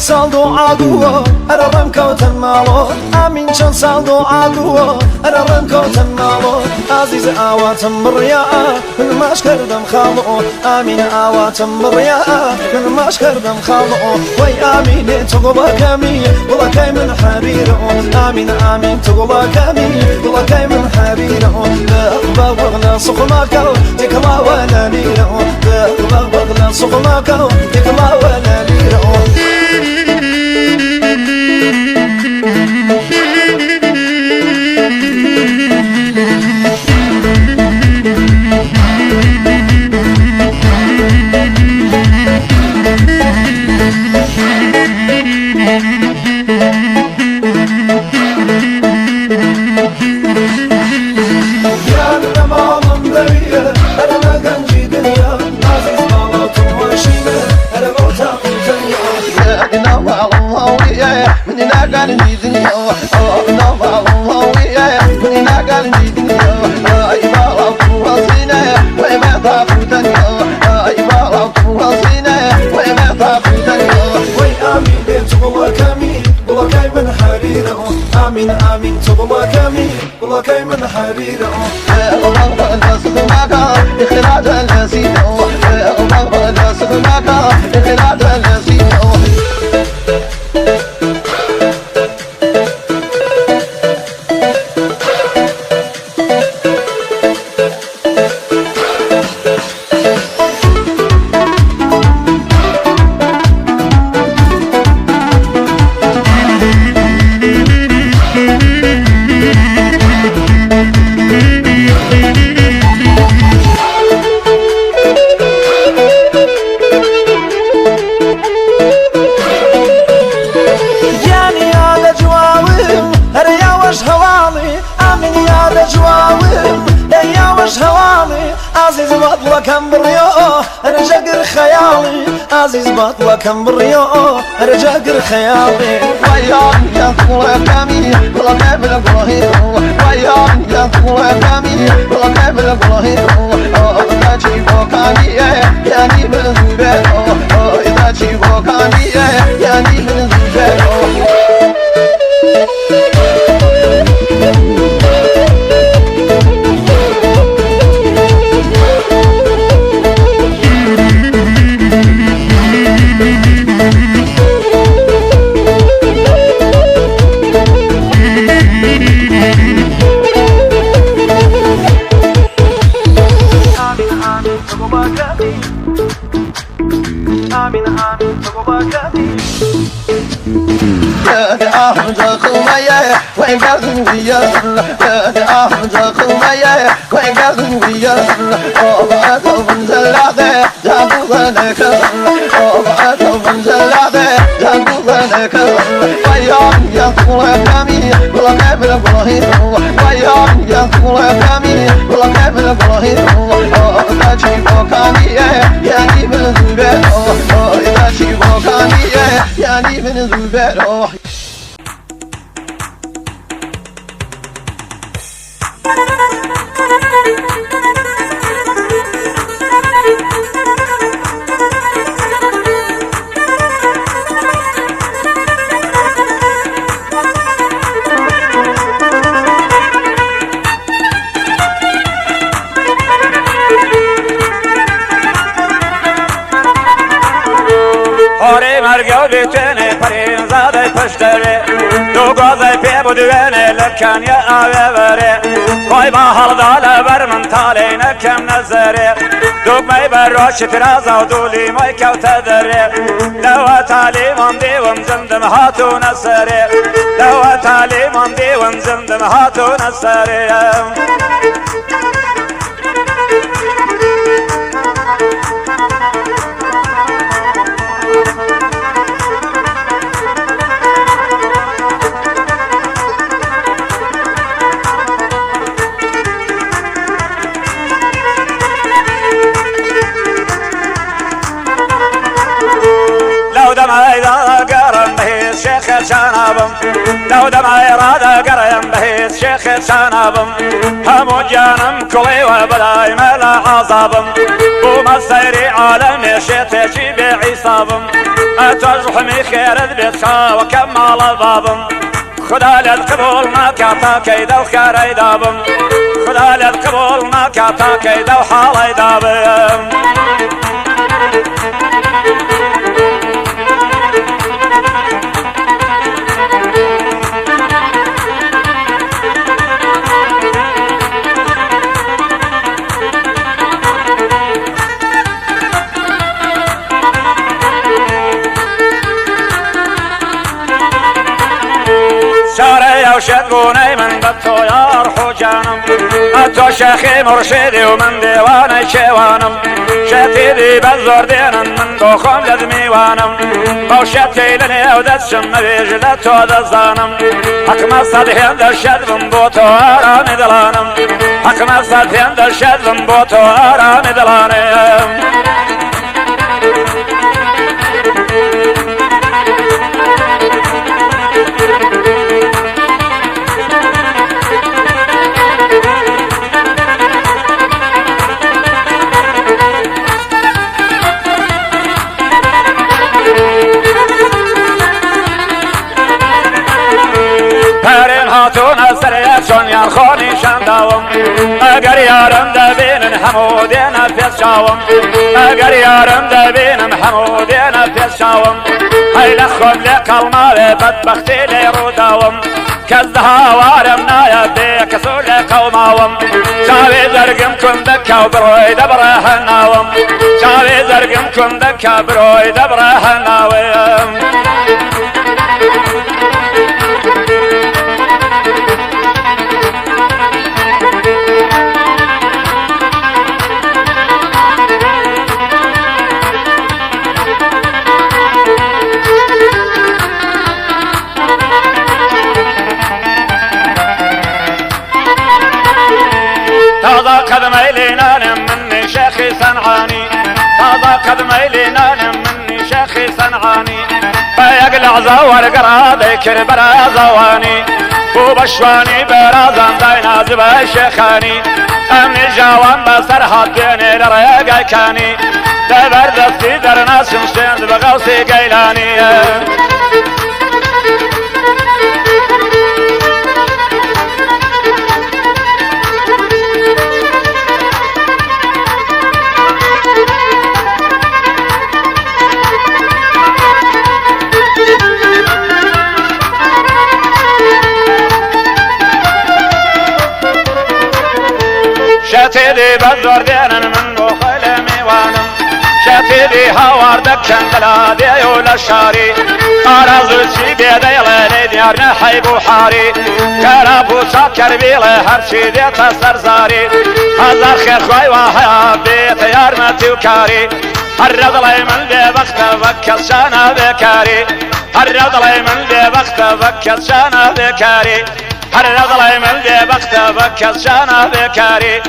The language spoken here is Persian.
صالدو عدو أنا رمكو تنمالو أمين شان صالدو عدو أنا رمكو تنمالو عزيز آوات مريا من ماشكر دم خالو أمين آوات مريا من ماشكر دم خالو وي أمين تقوى كمي والله كاي من حريرو أمين أمين تقوى كمي والله كاي من حريرو بغنا سقماكو تكلا ولا ليرو بغنا سقماكو تكلا ولا ليرو آمين آمين تقوى كمي والله كاي من حريرو الله لا سقماك إخراج النسينو الله لا سقماك إخراج النسينو عزيز بطلة كم بريو رجاقر خيالي عزيز بطلة كم بريو رجاقر خيالي ويان يا طولة كمي والله قابل قرهيرو ويان يا طولة كمي والله قابل قرهيرو إذا تشيبو كاني يعني من زبيرو إذا تشيبو كاني يعني من زبيرو أحمد خومية وين قاعدين ويا أحمد خومية وين قاعدين ويا أبعدوا من زلاده جابوا ذنك أبعدوا من زلاده جابوا ذنك ويان يا طولة كمي والله قابل قرهيرو ويان يا طولة كمي والله قابل قرهيرو إذا تشيبو كاني يعني من زبيرو إذا تشيبو كاني يعني من زبيرو مرگو بیتونی پرین زاده پشتری دو گازه پی بودوینی لکن یا آوه بری خواهی با حال داله بر من تالی نکم نظری دوگمه بر روش ترازه و دولی مای کوته داری لو تالی من دیوم زندم هاتو نسری لو تالی من دیوم زندم هاتو نسری لو دمعي ذا قرن بهيت شيخ شنابم لو دمعي رادا قرن بهيت شيخ شنابم همو جانم كلي وبداي ملا عصابم وما سيري عالمي شيتي جيبي عصابم اتجرحمي خير البيتشا وكمال بابم خدا للقبول ما كاتا كيدا وخير دابم خدا للقبول ما كاتا كيدا وحالي دابم شاري وشدقوني من بطو يارحو جانم اتو شيخي مرشدي ومن ديواني شيوانم شتيدي بزور دينم من دوخم لدميوانم موشتي لني ودتشم بيجلتو دزانم حق مصد هند الشدم بوتو آرامي دلانم حق مصد هند الشدم بوتو آرامي دلانم پرین هاتون سریت چون یار خونی شنداوم اگر یارم دبینن همودین پیش شاوم اگر یارم دبینم همودین پیش شاوم هیل خود لقلما و بدبختی لیرو داوم کز هاوارم نایا بی کسول قوماوم شاوی زرگم کن دکا بروی دبره ناوم شاوی زرگم کن دکا بروی دبره ناوم تازا قدمي لنانم مني شيخي صنعاني تازا قدمي لنانم مني شيخي صنعاني بيقلع زور قرادي كربرا زواني وبشواني برازان داينا زبا شيخاني امني جوان بسرحات بيني لريقاي كاني دبر دستي درناس شمشين بغوصي قيلاني شتيدي بزور دينن من بوخل ميوانم شتيدي هوار دكشن قلادي يول الشاري قرازو شي بيدي ليلي ديار نحيب وحاري كرابو سكر بيلي هرشي دي تسر زاري هزار خير خوي وحيا بيت يارمتي وكاري الرض لي من دي بخت فكس شانا بكاري الرض لي من دي بخت فكس شانا بكاري الرض لي من دي بخت فكس شانا بكاري